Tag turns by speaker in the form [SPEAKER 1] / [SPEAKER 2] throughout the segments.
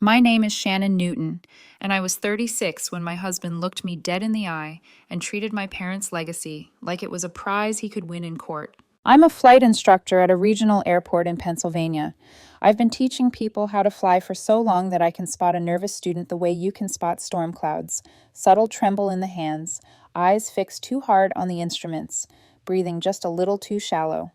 [SPEAKER 1] My name is Shannon Newton, and I was 36 when my husband looked me dead in the eye and treated my parents' legacy like it was a prize he could win in court. I'm a flight instructor at a regional airport in Pennsylvania. I've been teaching people how to fly for so long that I can spot a nervous student the way you can spot storm clouds. Subtle tremble in the hands, eyes fixed too hard on the instruments, breathing just a little too shallow.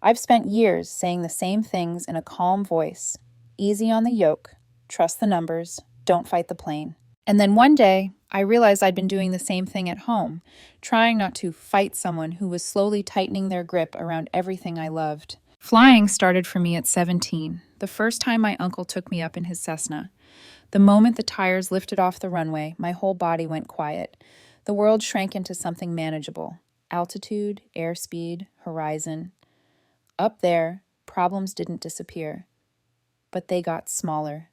[SPEAKER 1] I've spent years saying the same things in a calm voice. Easy on the yoke, trust the numbers, don't fight the plane. And then one day, I realized I'd been doing the same thing at home, trying not to fight someone who was slowly tightening their grip around everything I loved. Flying started for me at 17, the first time my uncle took me up in his Cessna. The moment the tires lifted off the runway, my whole body went quiet. The world shrank into something manageable. Altitude, airspeed, horizon. Up there, problems didn't disappear, but they got smaller,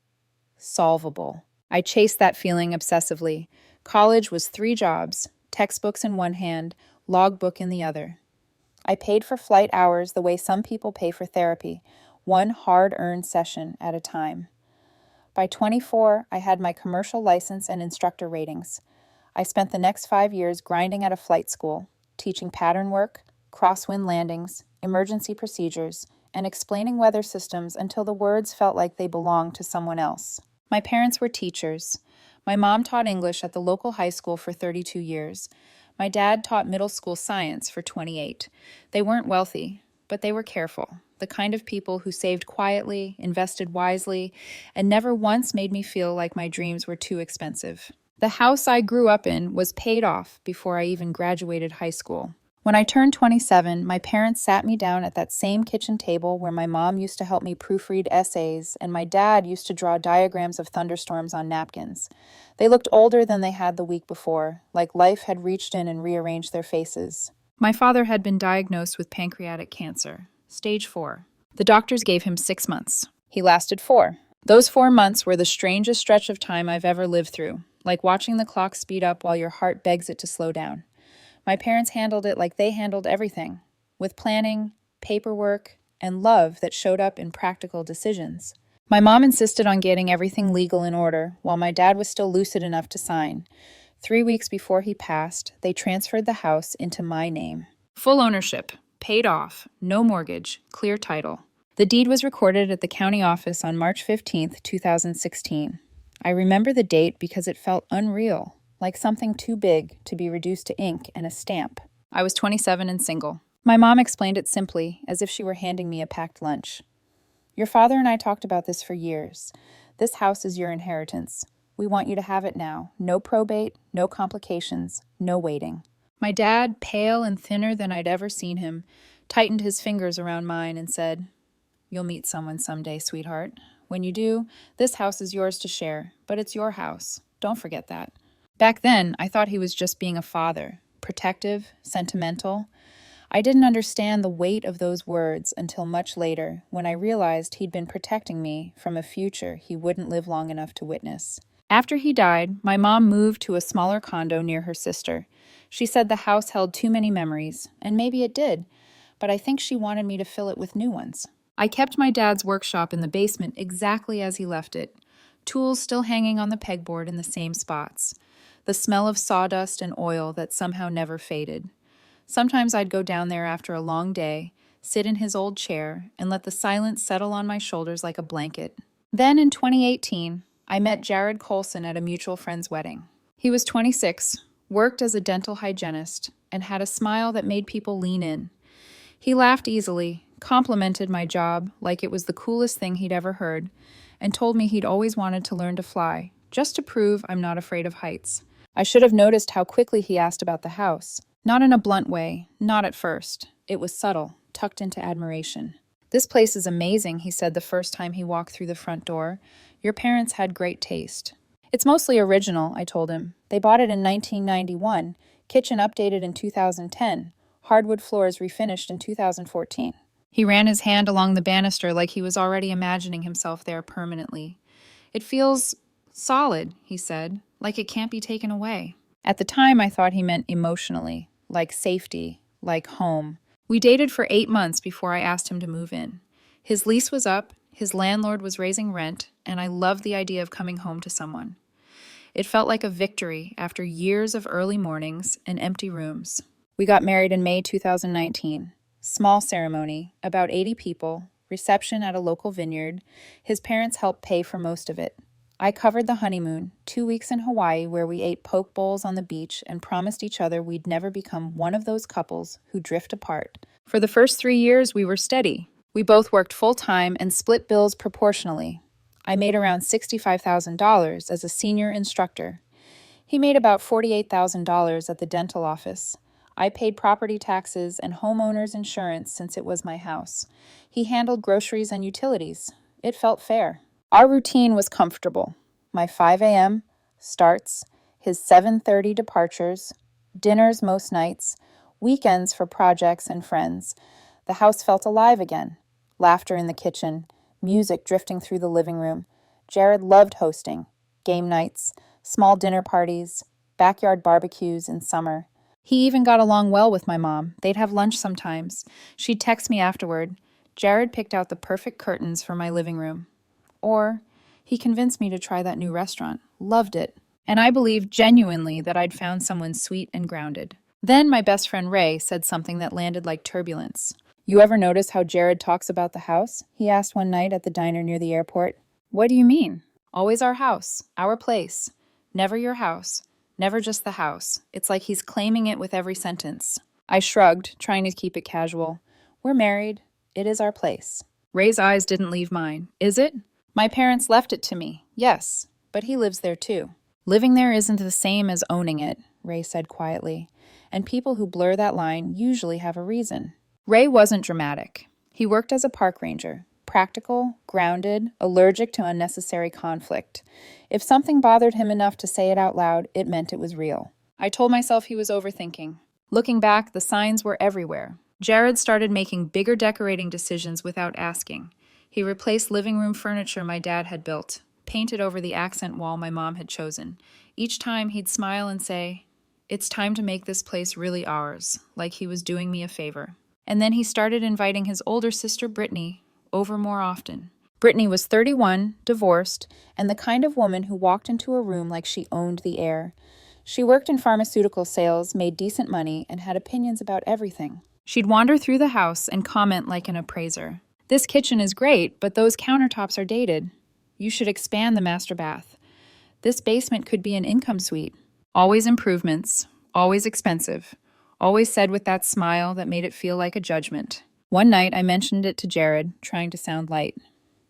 [SPEAKER 1] solvable. I chased that feeling obsessively. College was 3 jobs, textbooks in one hand, logbook in the other. I paid for flight hours the way some people pay for therapy, one hard-earned session at a time. By 24, I had my commercial license and instructor ratings. I spent the next 5 years grinding at a flight school, teaching pattern work, crosswind landings, emergency procedures, and explaining weather systems until the words felt like they belonged to someone else. My parents were teachers. My mom taught English at the local high school for 32 years. My dad taught middle school science for 28. They weren't wealthy, but they were careful, the kind of people who saved quietly, invested wisely, and never once made me feel like my dreams were too expensive. The house I grew up in was paid off before I even graduated high school. When I turned 27, my parents sat me down at that same kitchen table where my mom used to help me proofread essays and my dad used to draw diagrams of thunderstorms on napkins. They looked older than they had the week before, like life had reached in and rearranged their faces. My father had been diagnosed with pancreatic cancer, stage 4. The doctors gave him 6 months. He lasted 4. Those 4 months were the strangest stretch of time I've ever lived through, like watching the clock speed up while your heart begs it to slow down. My parents handled it like they handled everything, with planning, paperwork, and love that showed up in practical decisions. My mom insisted on getting everything legal in order, while my dad was still lucid enough to sign. 3 weeks before he passed, they transferred the house into my name. Full ownership, paid off, no mortgage, clear title. The deed was recorded at the county office on March 15th, 2016. I remember the date because it felt unreal, like something too big to be reduced to ink and a stamp. I was 27 and single. My mom explained it simply, as if she were handing me a packed lunch. Your father and I talked about this for years. This house is your inheritance. We want you to have it now. No probate, no complications, no waiting. My dad, pale and thinner than I'd ever seen him, tightened his fingers around mine and said, "You'll meet someone someday, sweetheart. When you do, this house is yours to share, but it's your house. Don't forget that." Back then, I thought he was just being a father, protective, sentimental. I didn't understand the weight of those words until much later, when I realized he'd been protecting me from a future he wouldn't live long enough to witness. After he died, my mom moved to a smaller condo near her sister. She said the house held too many memories, and maybe it did, but I think she wanted me to fill it with new ones. I kept my dad's workshop in the basement exactly as he left it, tools still hanging on the pegboard in the same spots. The smell of sawdust and oil that somehow never faded. Sometimes I'd go down there after a long day, sit in his old chair, and let the silence settle on my shoulders like a blanket. Then in 2018, I met Jared Colson at a mutual friend's wedding. He was 26, worked as a dental hygienist, and had a smile that made people lean in. He laughed easily, complimented my job like it was the coolest thing he'd ever heard, and told me he'd always wanted to learn to fly, just to prove I'm not afraid of heights. I should have noticed how quickly he asked about the house. Not in a blunt way, not at first. It was subtle, tucked into admiration. "This place is amazing," he said the first time he walked through the front door. "Your parents had great taste." "It's mostly original," I told him. "They bought it in 1991, kitchen updated in 2010, hardwood floors refinished in 2014. He ran his hand along the banister like he was already imagining himself there permanently. "It feels solid," he said, "like it can't be taken away." At the time, I thought he meant emotionally, like safety, like home. We dated for 8 months before I asked him to move in. His lease was up, His landlord was raising rent, and I loved the idea of coming home to someone. It felt like a victory after years of early mornings and empty rooms. We got married in May 2019. Small ceremony, about 80 people, reception at a local vineyard. His parents helped pay for most of it. I covered the honeymoon, 2 weeks in Hawaii where we ate poke bowls on the beach and promised each other we'd never become one of those couples who drift apart. For the first 3 years, we were steady. We both worked full-time and split bills proportionally. I made around $65,000 as a senior instructor. He made about $48,000 at the dental office. I paid property taxes and homeowner's insurance since it was my house. He handled groceries and utilities. It felt fair. Our routine was comfortable. My 5 a.m. starts, his 7:30 departures, dinners most nights, weekends for projects and friends. The house felt alive again. Laughter in the kitchen, music drifting through the living room. Jared loved hosting. Game nights, small dinner parties, backyard barbecues in summer. He even got along well with my mom. They'd have lunch sometimes. She'd text me afterward. Jared picked out the perfect curtains for my living room. Or he convinced me to try that new restaurant. Loved it. And I believed genuinely that I'd found someone sweet and grounded. Then my best friend Ray said something that landed like turbulence. "You ever notice how Jared talks about the house?" he asked one night at the diner near the airport. "What do you mean?" "Always our house, our place. Never your house. Never just the house. It's like he's claiming it with every sentence." I shrugged, trying to keep it casual. "We're married. It is our place." Ray's eyes didn't leave mine. "Is it?" "My parents left it to me. Yes, but he lives there too." "Living there isn't the same as owning it," Ray said quietly. "And people who blur that line usually have a reason." Ray wasn't dramatic. He worked as a park ranger. Practical, grounded, allergic to unnecessary conflict. If something bothered him enough to say it out loud, it meant it was real. I told myself he was overthinking. Looking back, the signs were everywhere. Jared started making bigger decorating decisions without asking. He replaced living room furniture my dad had built, painted over the accent wall my mom had chosen. Each time he'd smile and say, "It's time to make this place really ours," like he was doing me a favor. And then he started inviting his older sister, Brittany, over more often. Brittany was 31, divorced, and the kind of woman who walked into a room like she owned the air. She worked in pharmaceutical sales, made decent money, and had opinions about everything. She'd wander through the house and comment like an appraiser. "This kitchen is great, but those countertops are dated. You should expand the master bath. This basement could be an income suite." Always improvements, always expensive, always said with that smile that made it feel like a judgment. One night I mentioned it to Jared, trying to sound light.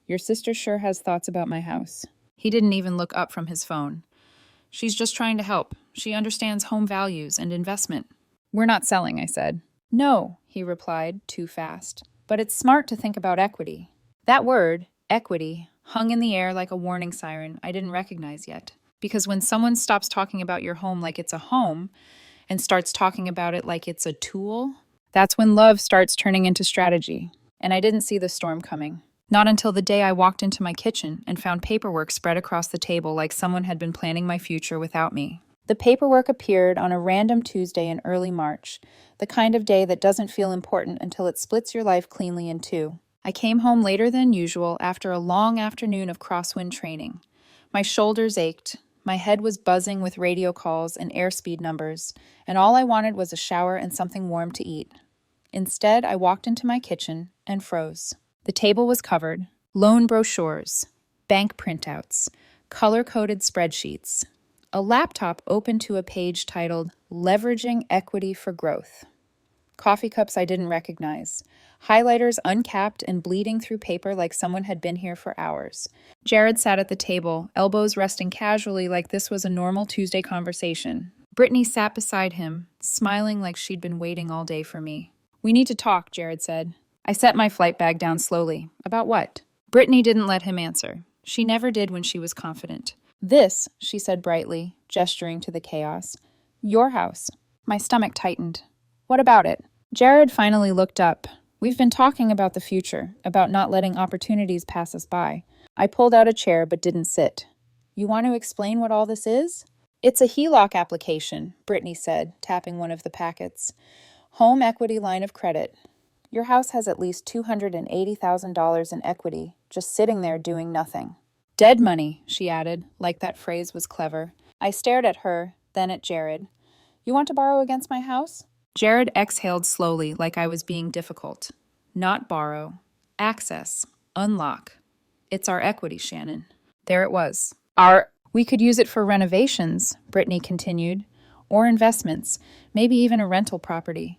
[SPEAKER 1] "Your sister sure has thoughts about my house." He didn't even look up from his phone. "She's just trying to help. She understands home values and investment." "We're not selling," I said. "No," he replied, too fast. "But it's smart to think about equity." That word, equity, hung in the air like a warning siren I didn't recognize yet. Because when someone stops talking about your home like it's a home and starts talking about it like it's a tool, that's when love starts turning into strategy. And I didn't see the storm coming. Not until the day I walked into my kitchen and found paperwork spread across the table like someone had been planning my future without me. The paperwork appeared on a random Tuesday in early March, the kind of day that doesn't feel important until it splits your life cleanly in two. I came home later than usual after a long afternoon of crosswind training. My shoulders ached, my head was buzzing with radio calls and airspeed numbers, and all I wanted was a shower and something warm to eat. Instead, I walked into my kitchen and froze. The table was covered, loan brochures, bank printouts, color-coded spreadsheets, a laptop open to a page titled "Leveraging Equity for Growth." Coffee cups I didn't recognize, highlighters uncapped and bleeding through paper like someone had been here for hours. Jared sat at the table, elbows resting casually like this was a normal Tuesday conversation. Brittany sat beside him, smiling like she'd been waiting all day for me. "We need to talk," Jared said. I set my flight bag down slowly. "About what?" Brittany didn't let him answer. She never did when she was confident. "This," she said brightly, gesturing to the chaos. "Your house." My stomach tightened. "What about it?" Jared finally looked up. "We've been talking about the future, about not letting opportunities pass us by." I pulled out a chair but didn't sit. "You want to explain what all this is?" "It's a HELOC application," Brittany said, tapping one of the packets. "Home equity line of credit. Your house has at least $280,000 in equity, just sitting there doing nothing. Dead money, she added, like that phrase was clever. I stared at her, then at Jared. You want to borrow against my house? Jared exhaled slowly, like I was being difficult. Not borrow. Access. Unlock. It's our equity, Shannon. There it was. We could use it for renovations, Brittany continued, or investments, maybe even a rental property.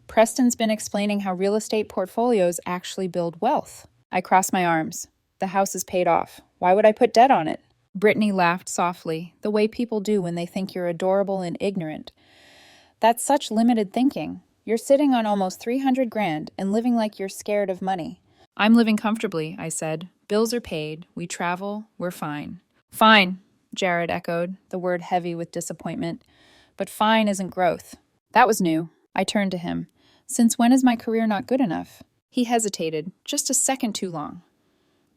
[SPEAKER 1] Preston's been explaining how real estate portfolios actually build wealth. I crossed my arms. The house is paid off. Why would I put debt on it? Brittany laughed softly, the way people do when they think you're adorable and ignorant. That's such limited thinking. You're sitting on almost 300 grand and living like you're scared of money. I'm living comfortably, I said. Bills are paid. We travel. We're fine. Fine, Jared echoed, the word heavy with disappointment. But fine isn't growth. That was new. I turned to him. Since when is my career not good enough? He hesitated, just a second too long.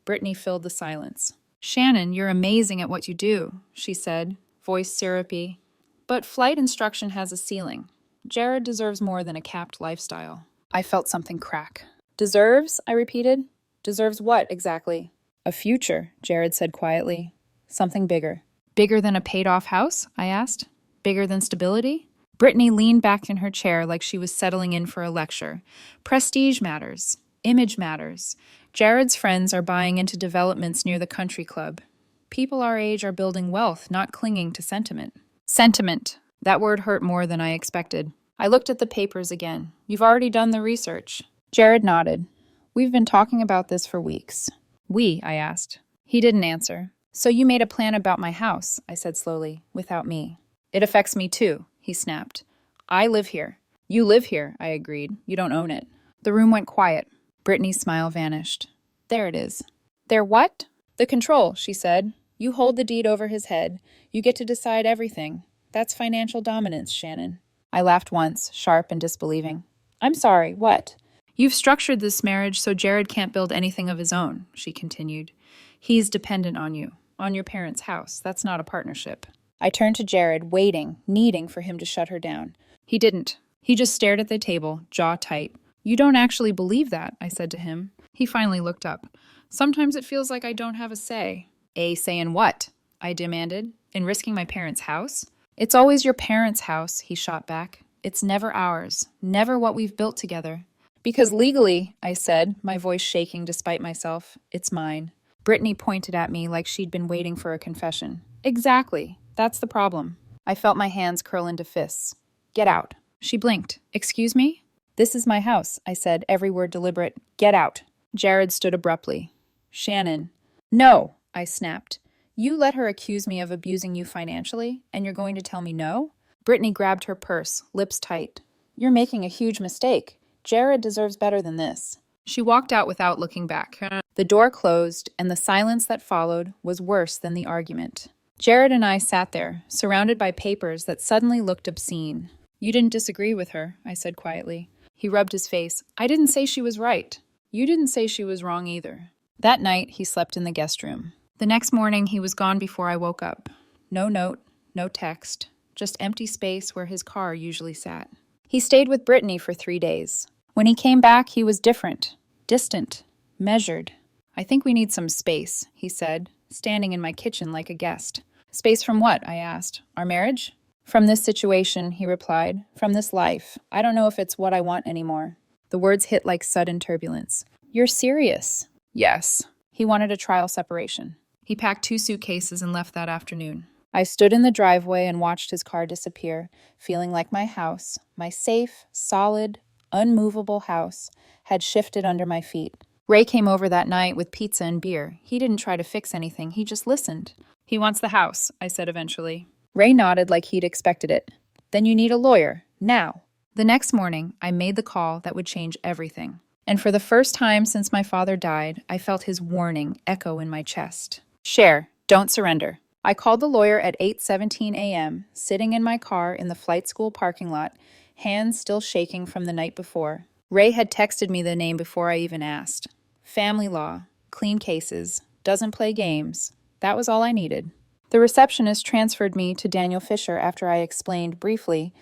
[SPEAKER 1] Brittany filled the silence. Shannon, you're amazing at what you do, she said, voice syrupy. But flight instruction has a ceiling. Jared deserves more than a capped lifestyle. I felt something crack. Deserves? I repeated. Deserves what, exactly? A future, Jared said quietly. Something bigger. Bigger than a paid-off house? I asked. Bigger than stability? Brittany leaned back in her chair like she was settling in for a lecture. Prestige matters. Image matters. Jared's friends are buying into developments near the country club. People our age are building wealth, not clinging to sentiment. Sentiment. That word hurt more than I expected. I looked at the papers again. You've already done the research. Jared nodded. We've been talking about this for weeks. We, I asked. He didn't answer. So you made a plan about my house, I said slowly, without me. It affects me too, he snapped. I live here. You live here, I agreed. You don't own it. The room went quiet. Brittany's smile vanished. There it is. There what? The control, she said. You hold the deed over his head. You get to decide everything. That's financial dominance, Shannon. I laughed once, sharp and disbelieving. I'm sorry, what? You've structured this marriage so Jared can't build anything of his own, she continued. He's dependent on you, on your parents' house. That's not a partnership. I turned to Jared, waiting, needing for him to shut her down. He didn't. He just stared at the table, jaw tight. You don't actually believe that, I said to him. He finally looked up. Sometimes it feels like I don't have a say. A say in what? I demanded. In risking my parents' house? It's always your parents' house, he shot back. It's never ours, never what we've built together. Because legally, I said, my voice shaking despite myself, it's mine. Brittany pointed at me like she'd been waiting for a confession. Exactly. That's the problem. I felt my hands curl into fists. Get out. She blinked. Excuse me? This is my house, I said, every word deliberate. Get out. Jared stood abruptly. Shannon. No, I snapped. You let her accuse me of abusing you financially, and you're going to tell me no? Brittany grabbed her purse, lips tight. You're making a huge mistake. Jared deserves better than this. She walked out without looking back. The door closed, and the silence that followed was worse than the argument. Jared and I sat there, surrounded by papers that suddenly looked obscene. You didn't disagree with her, I said quietly. He rubbed his face. I didn't say she was right. You didn't say she was wrong either. That night, he slept in the guest room. The next morning, he was gone before I woke up. No note, no text, just empty space where his car usually sat. He stayed with Brittany for 3 days. When he came back, he was different, distant, measured. I think we need some space, he said, standing in my kitchen like a guest. Space from what? I asked. Our marriage? From this situation, he replied. From this life. I don't know if it's what I want anymore. The words hit like sudden turbulence. You're serious? Yes. He wanted a trial separation. He packed 2 suitcases and left that afternoon. I stood in the driveway and watched his car disappear, feeling like my house, my safe, solid, unmovable house, had shifted under my feet. Ray came over that night with pizza and beer. He didn't try to fix anything. He just listened. He wants the house, I said eventually. Ray nodded like he'd expected it. Then you need a lawyer. Now. The next morning, I made the call that would change everything. And for the first time since my father died, I felt his warning echo in my chest. Share, don't surrender. I called the lawyer at 8:17 a.m., sitting in my car in the flight school parking lot, hands still shaking from the night before. Ray had texted me the name before I even asked. Family law, clean cases, doesn't play games. That was all I needed. The receptionist transferred me to Daniel Fisher after I explained briefly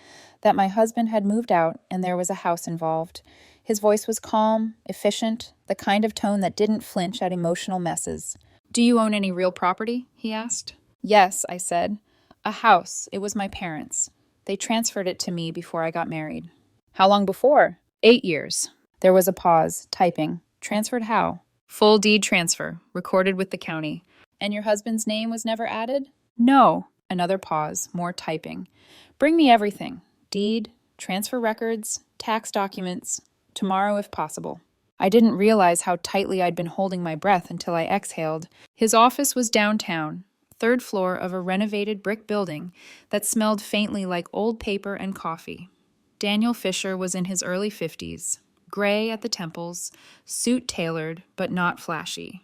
[SPEAKER 1] that my husband had moved out and there was a house involved. His voice was calm, efficient, the kind of tone that didn't flinch at emotional messes. "Do you own any real property?" he asked. "Yes," I said. "A house. It was my parents'. They transferred it to me before I got married." "How long before?" 8 years. There was a pause, typing. "Transferred how?" "Full deed transfer, recorded with the county." "And your husband's name was never added?" "No." Another pause, more typing. "Bring me everything. Deed, transfer records, tax documents. Tomorrow if possible." I didn't realize how tightly I'd been holding my breath until I exhaled. His office was downtown, third floor of a renovated brick building that smelled faintly like old paper and coffee. Daniel Fisher was in his early 50s, gray at the temples, suit tailored but not flashy.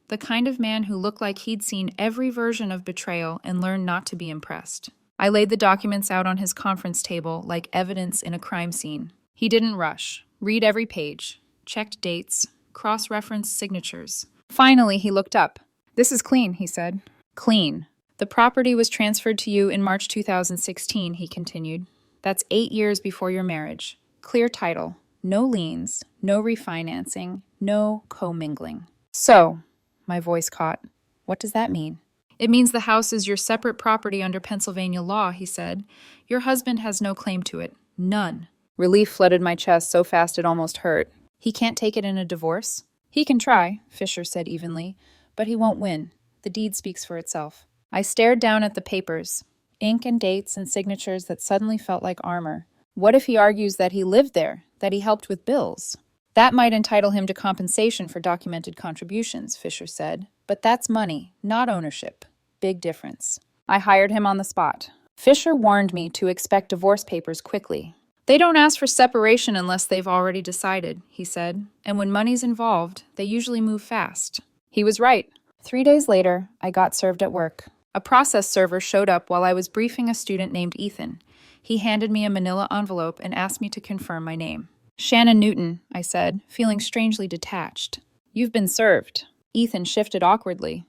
[SPEAKER 1] The kind of man who looked like he'd seen every version of betrayal and learned not to be impressed. I laid the documents out on his conference table like evidence in a crime scene. He didn't rush. Read every page. Checked dates. Cross-referenced signatures. Finally, he looked up. "This is clean," he said. "Clean. The property was transferred to you in March 2016, he continued. "That's 8 years before your marriage. Clear title. No liens. No refinancing. No commingling." "So," my voice caught, "what does that mean?" "It means the house is your separate property under Pennsylvania law," he said. "Your husband has no claim to it. None." Relief flooded my chest so fast it almost hurt. "He can't take it in a divorce?" "He can try," Fisher said evenly, "but he won't win. The deed speaks for itself." I stared down at the papers, ink and dates and signatures that suddenly felt like armor. What if he argues that he lived there, that he helped with bills? "That might entitle him to compensation for documented contributions," Fisher said. "But that's money, not ownership. Big difference." I hired him on the spot. Fisher warned me to expect divorce papers quickly. "They don't ask for separation unless they've already decided," he said. "And when money's involved, they usually move fast." He was right. 3 days later, I got served at work. A process server showed up while I was briefing a student named Ethan. He handed me a manila envelope and asked me to confirm my name. "Shannon Newton," I said, feeling strangely detached. "You've been served." Ethan shifted awkwardly.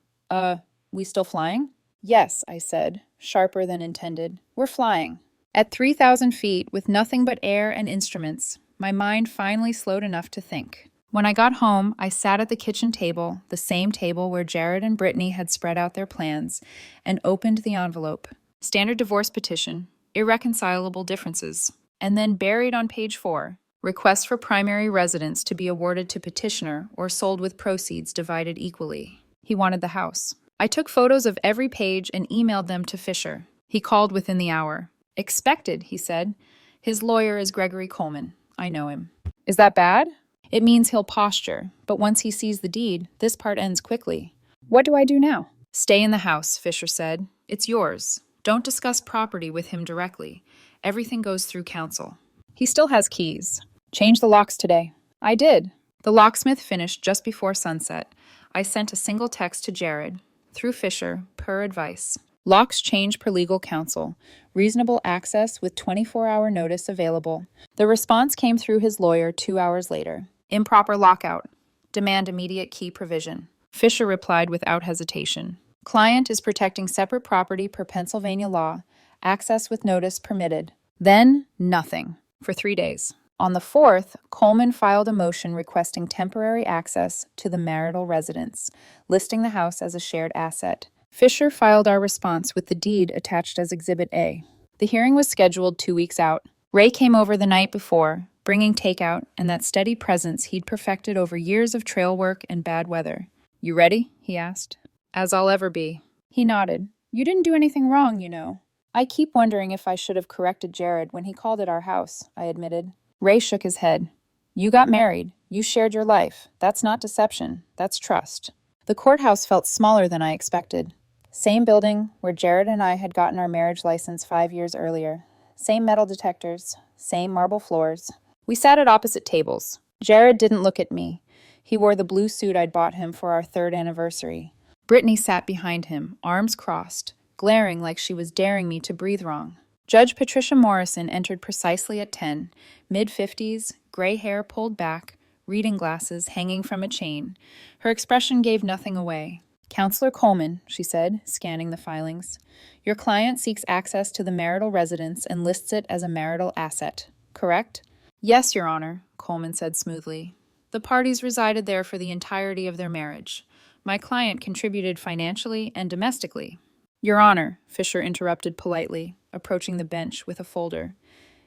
[SPEAKER 1] We still flying?" "Yes," I said, sharper than intended. "We're flying." At 3,000 feet, with nothing but air and instruments, my mind finally slowed enough to think. When I got home, I sat at the kitchen table, the same table where Jared and Brittany had spread out their plans, and opened the envelope. Standard divorce petition, irreconcilable differences. And then buried on page 4, request for primary residence to be awarded to petitioner or sold with proceeds divided equally. He wanted the house. I took photos of every page and emailed them to Fisher. He called within the hour. "Expected," he said. "His lawyer is Gregory Coleman. I know him." "Is that bad?" "It means he'll posture, but once he sees the deed, this part ends quickly." "What do I do now?" "Stay in the house," Fisher said. "It's yours. Don't discuss property with him directly. Everything goes through counsel." "He still has keys." "Change the locks today." I did. The locksmith finished just before sunset. I sent a single text to Jared, through Fisher, per advice. "Locks change per legal counsel. Reasonable access with 24-hour notice available." The response came through his lawyer 2 hours later. "Improper lockout. Demand immediate key provision." Fisher replied without hesitation. "Client is protecting separate property per Pennsylvania law. Access with notice permitted." Then, nothing. For 3 days. On the 4th, Coleman filed a motion requesting temporary access to the marital residence, listing the house as a shared asset. Fisher filed our response with the deed attached as Exhibit A. The hearing was scheduled 2 weeks out. Ray came over the night before, bringing takeout and that steady presence he'd perfected over years of trail work and bad weather. "You ready?" he asked. "As I'll ever be." He nodded. "You didn't do anything wrong, you know." "I keep wondering if I should have corrected Jared when he called it our house," I admitted. Ray shook his head. "You got married. You shared your life. That's not deception. That's trust." The courthouse felt smaller than I expected. Same building where Jared and I had gotten our marriage license 5 years earlier. Same metal detectors. Same marble floors. We sat at opposite tables. Jared didn't look at me. He wore the blue suit I'd bought him for our 3rd anniversary. Brittany sat behind him, arms crossed, glaring like she was daring me to breathe wrong. Judge Patricia Morrison entered precisely at 10, mid-50s, gray hair pulled back, reading glasses hanging from a chain. Her expression gave nothing away. "Counselor Coleman," she said, scanning the filings. "Your client seeks access to the marital residence and lists it as a marital asset, correct?" "Yes, Your Honor," Coleman said smoothly. The parties resided there for the entirety of their marriage. My client contributed financially and domestically. Your Honor, Fisher interrupted politely, approaching the bench with a folder.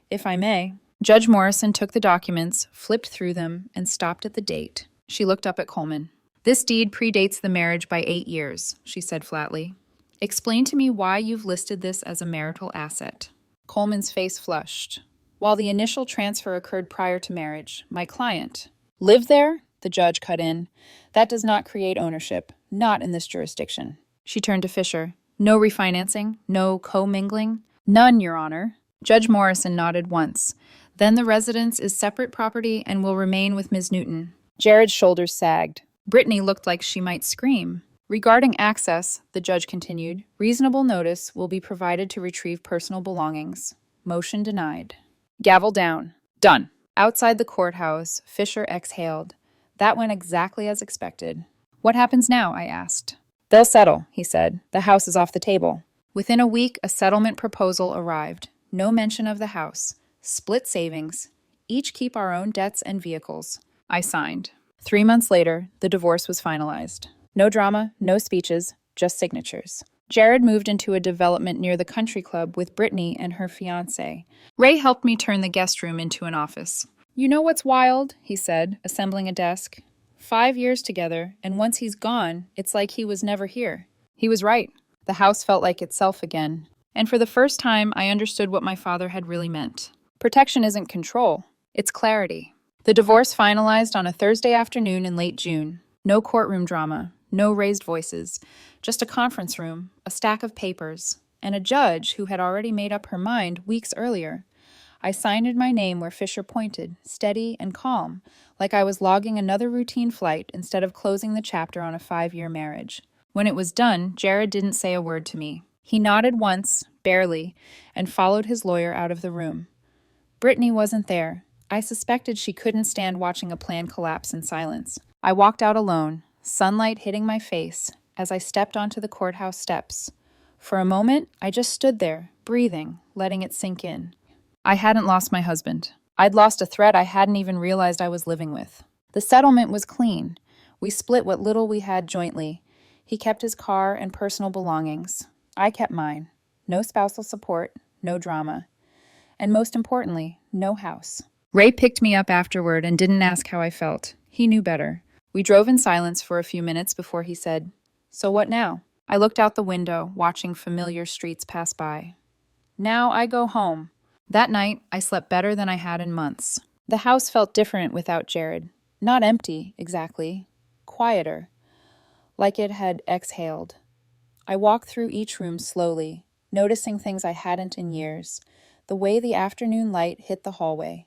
[SPEAKER 1] If I may. Judge Morrison took the documents, flipped through them, and stopped at the date. She looked up at Coleman. This deed predates the marriage by 8 years, she said flatly. Explain to me why you've listed this as a marital asset. Coleman's face flushed. While the initial transfer occurred prior to marriage, my client lived there, the judge cut in. That does not create ownership, not in this jurisdiction. She turned to Fisher. No refinancing, no commingling? None, Your Honor. Judge Morrison nodded once. Then the residence is separate property and will remain with Ms. Newton. Jared's shoulders sagged. Brittany looked like she might scream. Regarding access, the judge continued, reasonable notice will be provided to retrieve personal belongings. Motion denied. Gavel down. Done. Outside the courthouse, Fisher exhaled. That went exactly as expected. What happens now? I asked. They'll settle, he said. The house is off the table. Within a week, a settlement proposal arrived. No mention of the house. Split savings. Each keep our own debts and vehicles. I signed. 3 months later, the divorce was finalized. No drama, no speeches, just signatures. Jared moved into a development near the country club with Brittany and her fiancé. Ray helped me turn the guest room into an office. You know what's wild? He said, assembling a desk. 5 years together, and once he's gone, it's like he was never here. He was right. The house felt like itself again. And for the first time, I understood what my father had really meant. Protection isn't control, it's clarity. The divorce finalized on a Thursday afternoon in late June. No courtroom drama, no raised voices, just a conference room, a stack of papers, and a judge who had already made up her mind weeks earlier. I signed my name where Fisher pointed, steady and calm, like I was logging another routine flight instead of closing the chapter on a 5-year marriage. When it was done, Jared didn't say a word to me. He nodded once, barely, and followed his lawyer out of the room. Brittany wasn't there. I suspected she couldn't stand watching a plan collapse in silence. I walked out alone, sunlight hitting my face, as I stepped onto the courthouse steps. For a moment, I just stood there, breathing, letting it sink in. I hadn't lost my husband. I'd lost a thread I hadn't even realized I was living with. The settlement was clean. We split what little we had jointly. He kept his car and personal belongings. I kept mine. No spousal support, no drama. And most importantly, no house. Ray picked me up afterward and didn't ask how I felt. He knew better. We drove in silence for a few minutes before he said, "So what now?" I looked out the window, watching familiar streets pass by. Now I go home. That night, I slept better than I had in months. The house felt different without Jared. Not empty, exactly. Quieter. Like it had exhaled. I walked through each room slowly, noticing things I hadn't in years. The way the afternoon light hit the hallway.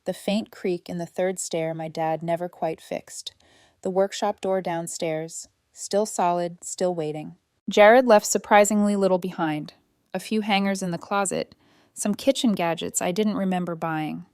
[SPEAKER 1] The faint creak in the third stair my dad never quite fixed. The workshop door downstairs. Still solid, still waiting. Jared left surprisingly little behind. A few hangers in the closet. Some kitchen gadgets I didn't remember buying.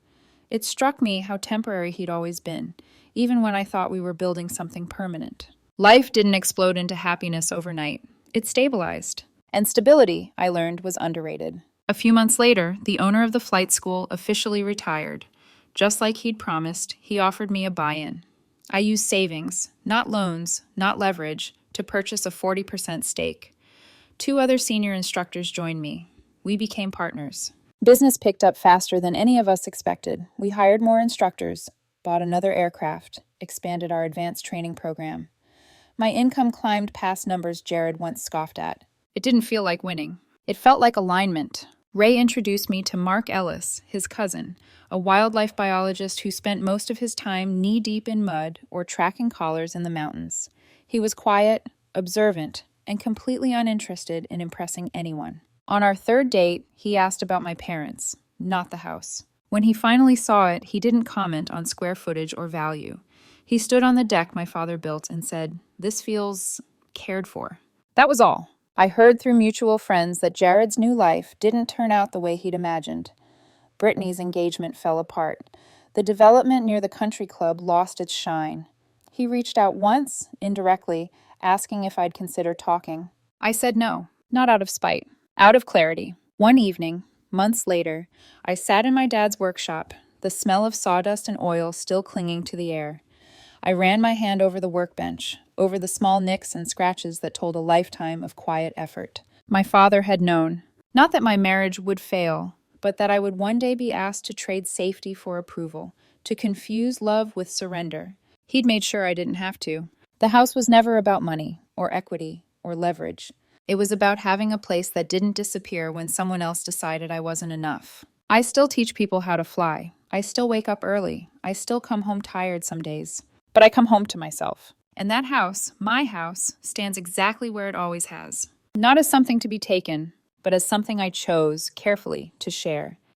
[SPEAKER 1] It struck me how temporary he'd always been, even when I thought we were building something permanent. Life didn't explode into happiness overnight. It stabilized. And stability, I learned, was underrated. A few months later, the owner of the flight school officially retired. Just like he'd promised, he offered me a buy-in. I used savings, not loans, not leverage, to purchase a 40% stake. 2 other senior instructors joined me. We became partners. Business picked up faster than any of us expected. We hired more instructors, bought another aircraft, expanded our advanced training program. My income climbed past numbers Jared once scoffed at. It didn't feel like winning. It felt like alignment. Ray introduced me to Mark Ellis, his cousin, a wildlife biologist who spent most of his time knee-deep in mud or tracking collars in the mountains. He was quiet, observant, and completely uninterested in impressing anyone. On our 3rd date, he asked about my parents, not the house. When he finally saw it, he didn't comment on square footage or value. He stood on the deck my father built and said, "This feels cared for." That was all. I heard through mutual friends that Jared's new life didn't turn out the way he'd imagined. Brittany's engagement fell apart. The development near the country club lost its shine. He reached out once, indirectly, asking if I'd consider talking. I said no, not out of spite, out of clarity. One evening, months later, I sat in my dad's workshop, the smell of sawdust and oil still clinging to the air. I ran my hand over the workbench, over the small nicks and scratches that told a lifetime of quiet effort. My father had known, not that my marriage would fail, but that I would one day be asked to trade safety for approval, to confuse love with surrender. He'd made sure I didn't have to. The house was never about money, or equity, or leverage. It was about having a place that didn't disappear when someone else decided I wasn't enough. I still teach people how to fly. I still wake up early. I still come home tired some days. But I come home to myself. And that house, my house, stands exactly where it always has. Not as something to be taken, but as something I chose, carefully, to share.